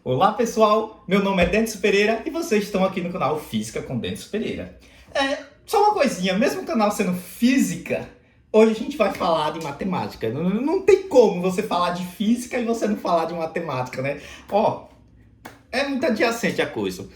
Olá pessoal, meu nome é Dennis Pereira e vocês estão aqui no canal Física com Dennis Pereira. Só uma coisinha, mesmo o canal sendo física, hoje a gente vai falar de matemática. Não tem como você falar de física e você não falar de matemática, né? É muito adjacente a coisa.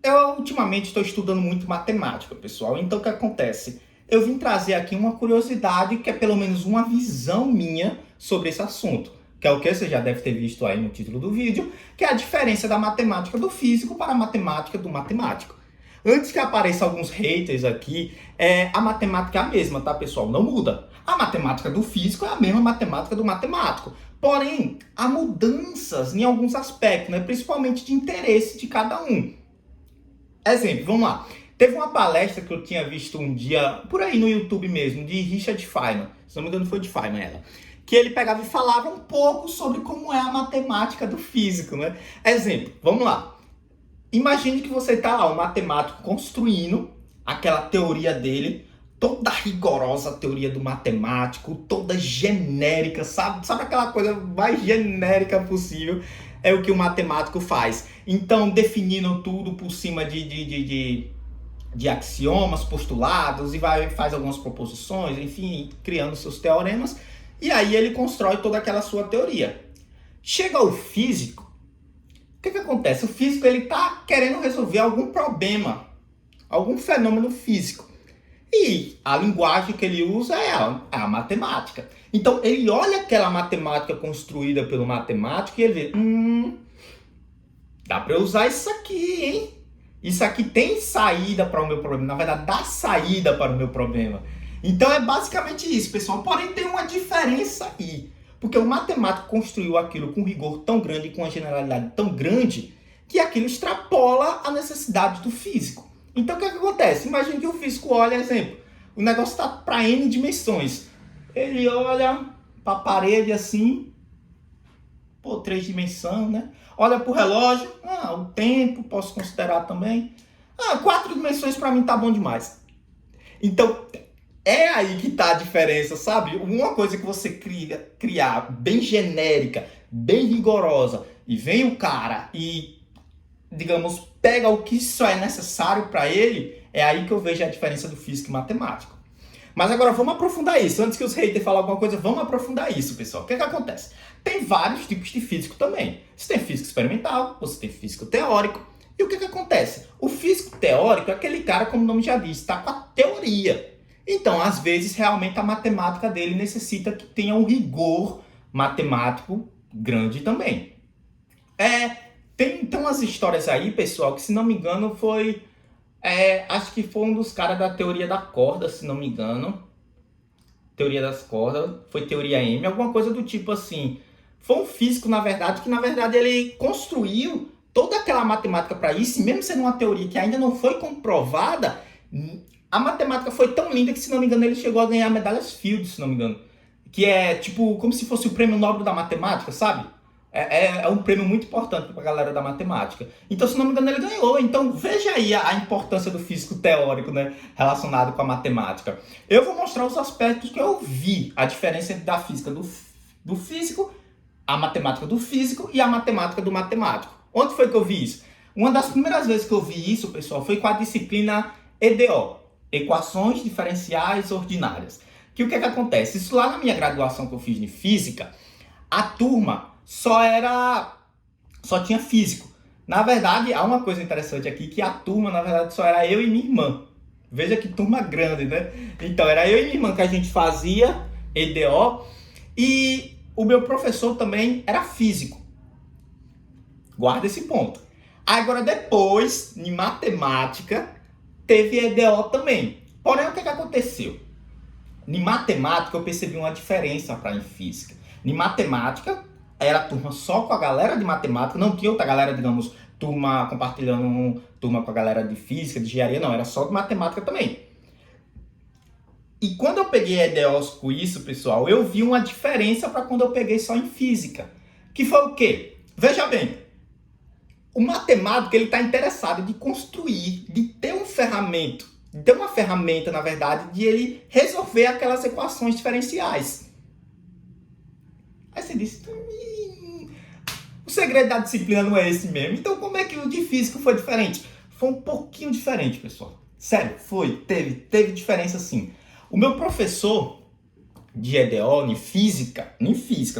Eu ultimamente estou estudando muito matemática, pessoal. Então o que acontece? Eu vim trazer aqui uma curiosidade que é pelo menos uma visão minha sobre esse assunto. Que é o que você já deve ter visto aí no título do vídeo, que é a diferença da matemática do físico para a matemática do matemático. Antes que apareçam alguns haters aqui, a matemática é a mesma, tá, pessoal? Não muda. A matemática do físico é a mesma matemática do matemático. Porém, há mudanças em alguns aspectos, né? Principalmente de interesse de cada um. Exemplo, vamos lá. Teve uma palestra que eu tinha visto um dia, por aí no YouTube mesmo, de Richard Feynman. Se não me engano foi de Feynman ela. Que ele pegava e falava um pouco sobre como é a matemática do físico, né? Exemplo, vamos lá. Imagine que você está lá, um matemático construindo aquela teoria dele, toda rigorosa, a teoria do matemático, toda genérica, sabe aquela coisa mais genérica possível, é o que o matemático faz. Então, definindo tudo por cima de axiomas, postulados, e faz algumas proposições, enfim, criando seus teoremas, e aí ele constrói toda aquela sua teoria. Chega o físico, o que acontece? O físico ele está querendo resolver algum problema, algum fenômeno físico. E a linguagem que ele usa é a matemática. Então ele olha aquela matemática construída pelo matemático e ele vê, dá para usar isso aqui, hein? Isso aqui tem saída para o meu problema. Na verdade, dá saída para o meu problema. Então é basicamente isso, pessoal. Porém, tem uma diferença aí. Porque o matemático construiu aquilo com rigor tão grande, com uma generalidade tão grande, que aquilo extrapola a necessidade do físico. Então o que acontece? Imagine que o físico olha, exemplo, o negócio está para N dimensões. Ele olha para a parede assim, 3 dimensões, né? Olha para o relógio, o tempo, posso considerar também. 4 dimensões para mim tá bom demais. Então, é aí que tá a diferença, sabe? Uma coisa que você criar bem genérica, bem rigorosa, e vem o cara e, digamos, pega o que só é necessário para ele, é aí que eu vejo a diferença do físico e matemático. Mas agora vamos aprofundar isso. Antes que os haters falem alguma coisa, vamos aprofundar isso, pessoal. O que acontece? Tem vários tipos de físico também. Você tem físico experimental, você tem físico teórico. E o que acontece? O físico teórico é aquele cara, como o nome já diz, está com a teoria. Então, às vezes, realmente a matemática dele necessita que tenha um rigor matemático grande também. Tem umas histórias aí, pessoal, que se não me engano foi... acho que foi um dos caras da teoria da corda, se não me engano. Teoria das cordas, foi teoria M, alguma coisa do tipo assim. Foi um físico, na verdade, que na verdade ele construiu toda aquela matemática para isso, e mesmo sendo uma teoria que ainda não foi comprovada, a matemática foi tão linda que, se não me engano, ele chegou a ganhar medalhas Fields, se não me engano. Que é tipo como se fosse o prêmio Nobel da matemática, sabe? É um prêmio muito importante para a galera da matemática. Então, se não me engano, ele ganhou. Então, veja aí a importância do físico teórico, né, relacionado com a matemática. Eu vou mostrar os aspectos que eu vi, a diferença entre da física do físico, a matemática do físico e a matemática do matemático. Onde foi que eu vi isso? Uma das primeiras vezes que eu vi isso, pessoal, foi com a disciplina EDO, Equações Diferenciais Ordinárias. Que o que acontece? Isso lá na minha graduação que eu fiz de física, a turma só tinha físico. Na verdade, há uma coisa interessante aqui, que a turma, na verdade, só era eu e minha irmã. Veja que turma grande, né? Então, era eu e minha irmã que a gente fazia EDO, e o meu professor também era físico. Guarda esse ponto. Agora, depois, em matemática, teve EDO também. Porém, o que aconteceu? Em matemática, eu percebi uma diferença para em física. Em matemática, era turma só com a galera de matemática, não tinha outra galera, digamos, turma compartilhando turma com a galera de física, de engenharia, não, era só de matemática também. E quando eu peguei EDOs com isso, pessoal, eu vi uma diferença para quando eu peguei só em física. Que foi o quê? Veja bem, o matemático ele está interessado de construir, de ter uma ferramenta, na verdade, de ele resolver aquelas equações diferenciais. Aí você disse, segredo da disciplina não é esse mesmo. Então como é que o de física foi diferente? Foi um pouquinho diferente, pessoal. Sério, teve diferença sim. O meu professor de EDO, em física,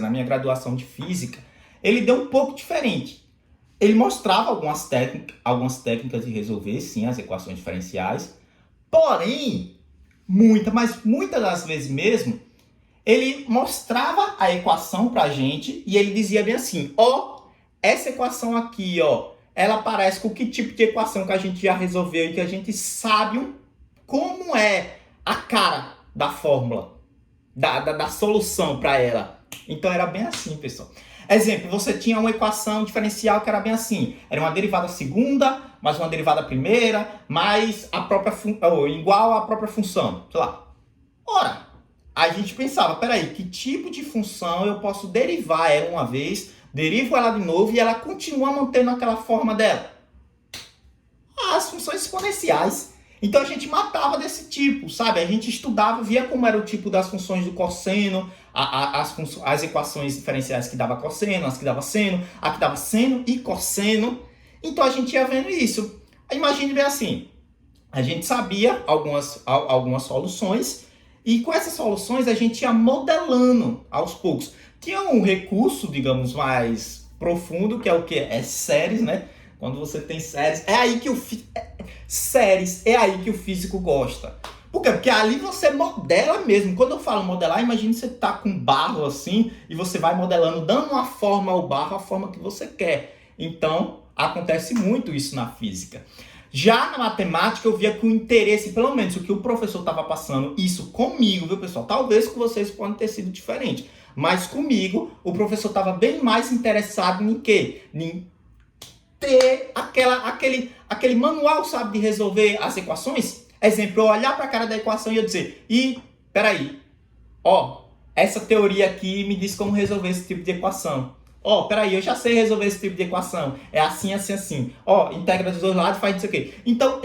na minha graduação de física, ele deu um pouco diferente. Ele mostrava algumas técnicas de resolver, sim, as equações diferenciais. Porém, muitas das vezes mesmo, ele mostrava a equação pra gente e ele dizia bem assim, essa equação aqui, ela parece com que tipo de equação que a gente já resolveu e que a gente sabe como é a cara da fórmula, da solução para ela. Então era bem assim, pessoal. Exemplo, você tinha uma equação diferencial que era bem assim. Era uma derivada segunda, mais uma derivada primeira, mais a própria igual à própria função. Sei lá. Ora, a gente pensava, peraí, que tipo de função eu posso derivar ela uma vez, derivo ela de novo e ela continua mantendo aquela forma dela? As funções exponenciais. Então a gente matava desse tipo, sabe? A gente estudava, via como era o tipo das funções do cosseno, as equações diferenciais que dava cosseno, as que dava seno, a que dava seno e cosseno. Então a gente ia vendo isso. Imagine bem assim, a gente sabia algumas soluções e com essas soluções a gente ia modelando aos poucos. Tinha um recurso, digamos, mais profundo, que é o quê? É séries, né? Quando você tem séries, é aí que o físico gosta. Por quê? Porque ali você modela mesmo. Quando eu falo modelar, imagine você tá com barro assim e você vai modelando, dando uma forma ao barro, a forma que você quer. Então, acontece muito isso na física. Já na matemática, eu via que o interesse, pelo menos o que o professor estava passando, isso comigo, viu, pessoal? Talvez com vocês pode ter sido diferente. Mas comigo, o professor estava bem mais interessado em quê? Em ter aquele manual, sabe, de resolver as equações. Exemplo, eu olhar para a cara da equação e eu dizer, peraí, essa teoria aqui me diz como resolver esse tipo de equação. Peraí, eu já sei resolver esse tipo de equação. É assim, assim, assim. Integra dos dois lados, faz isso aqui. Então,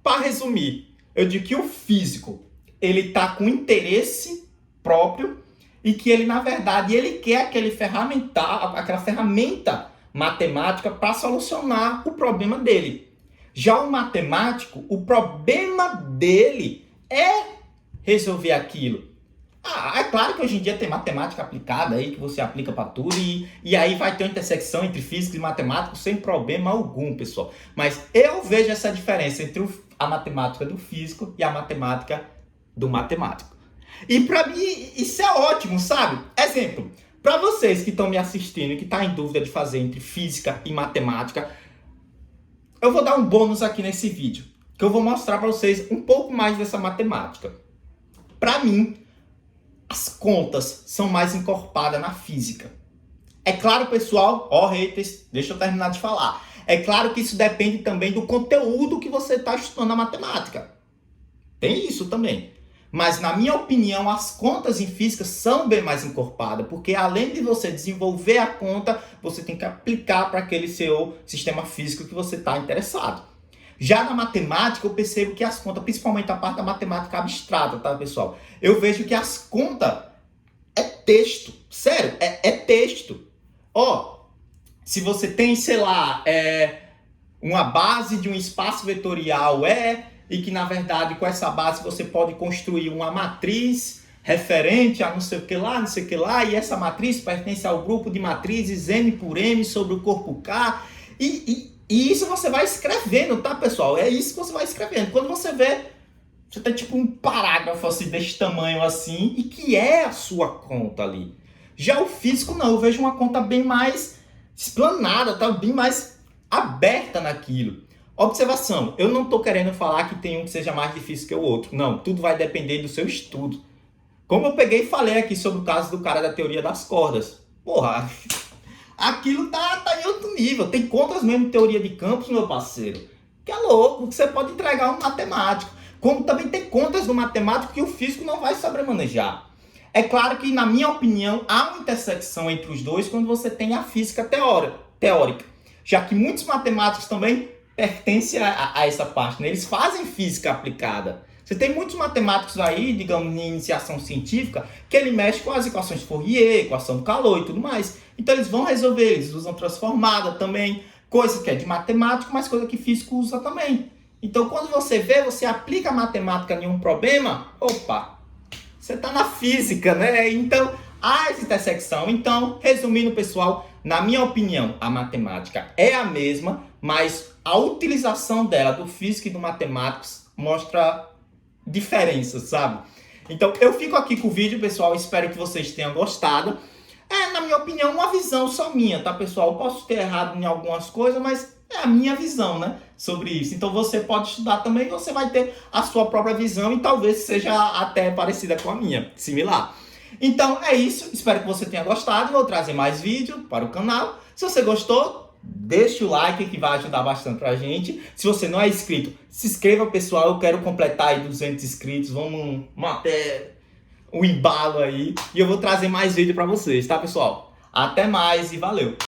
para resumir, eu digo que o físico, ele tá com interesse próprio e que ele, na verdade, ele quer aquela ferramenta matemática para solucionar o problema dele. Já o matemático, o problema dele é resolver aquilo. É claro que hoje em dia tem matemática aplicada aí, que você aplica para tudo, e aí vai ter uma intersecção entre físico e matemático sem problema algum, pessoal. Mas eu vejo essa diferença entre a matemática do físico e a matemática do matemático. E para mim isso é ótimo, sabe? Exemplo, para vocês que estão me assistindo e que estão em dúvida de fazer entre física e matemática, eu vou dar um bônus aqui nesse vídeo, que eu vou mostrar para vocês um pouco mais dessa matemática. Para mim, as contas são mais encorpadas na física. É claro, pessoal, haters, deixa eu terminar de falar. É claro que isso depende também do conteúdo que você está estudando na matemática. Tem isso também. Mas, na minha opinião, as contas em física são bem mais encorpadas, porque além de você desenvolver a conta, você tem que aplicar para aquele seu sistema físico que você está interessado. Já na matemática, eu percebo que as contas, principalmente a parte da matemática abstrata, tá, pessoal? Eu vejo que as contas é texto. Sério, é texto. Se você tem, sei lá, uma base de um espaço vetorial, e que, na verdade, com essa base você pode construir uma matriz referente a não sei o que lá, e essa matriz pertence ao grupo de matrizes M por M sobre o corpo K, e isso você vai escrevendo, tá, pessoal? É isso que você vai escrevendo. Quando você vê, você tem tipo um parágrafo assim, desse tamanho assim, e que é a sua conta ali. Já o físico não, eu vejo uma conta bem mais explanada, tá? Bem mais aberta naquilo. Observação, eu não estou querendo falar que tem um que seja mais difícil que o outro. Não, tudo vai depender do seu estudo. Como eu peguei e falei aqui sobre o caso do cara da teoria das cordas. Porra, aquilo tá em outro nível. Tem contas mesmo de teoria de campos, meu parceiro. Que é louco, que você pode entregar um matemático. Como também tem contas do matemático que o físico não vai saber manejar. É claro que, na minha opinião, há uma intersecção entre os dois quando você tem a física teórica. Já que muitos matemáticos também pertencem a essa parte, né? Eles fazem física aplicada. Você tem muitos matemáticos aí, digamos, em iniciação científica, que ele mexe com as equações de Fourier, equação do calor e tudo mais. Então eles vão resolver, eles usam transformada também, coisa que é de matemático, mas coisa que físico usa também. Então quando você vê, você aplica a matemática em um problema, opa, você está na física, né? Então há essa intersecção. Então, resumindo, pessoal, na minha opinião, a matemática é a mesma, mas a utilização dela do físico e do matemáticos mostra diferenças, sabe? Então, eu fico aqui com o vídeo, pessoal. Espero que vocês tenham gostado. É, na minha opinião, uma visão só minha, tá, pessoal? Eu posso ter errado em algumas coisas, mas é a minha visão, né, sobre isso. Então, você pode estudar também, você vai ter a sua própria visão e talvez seja até parecida com a minha, similar. Então, é isso. Espero que você tenha gostado. Vou trazer mais vídeo para o canal. Se você gostou, deixa o like que vai ajudar bastante pra gente. Se você não é inscrito, se inscreva, pessoal. Eu quero completar aí 200 inscritos. Vamos manter o embalo aí. E eu vou trazer mais vídeo pra vocês, tá, pessoal? Até mais e valeu!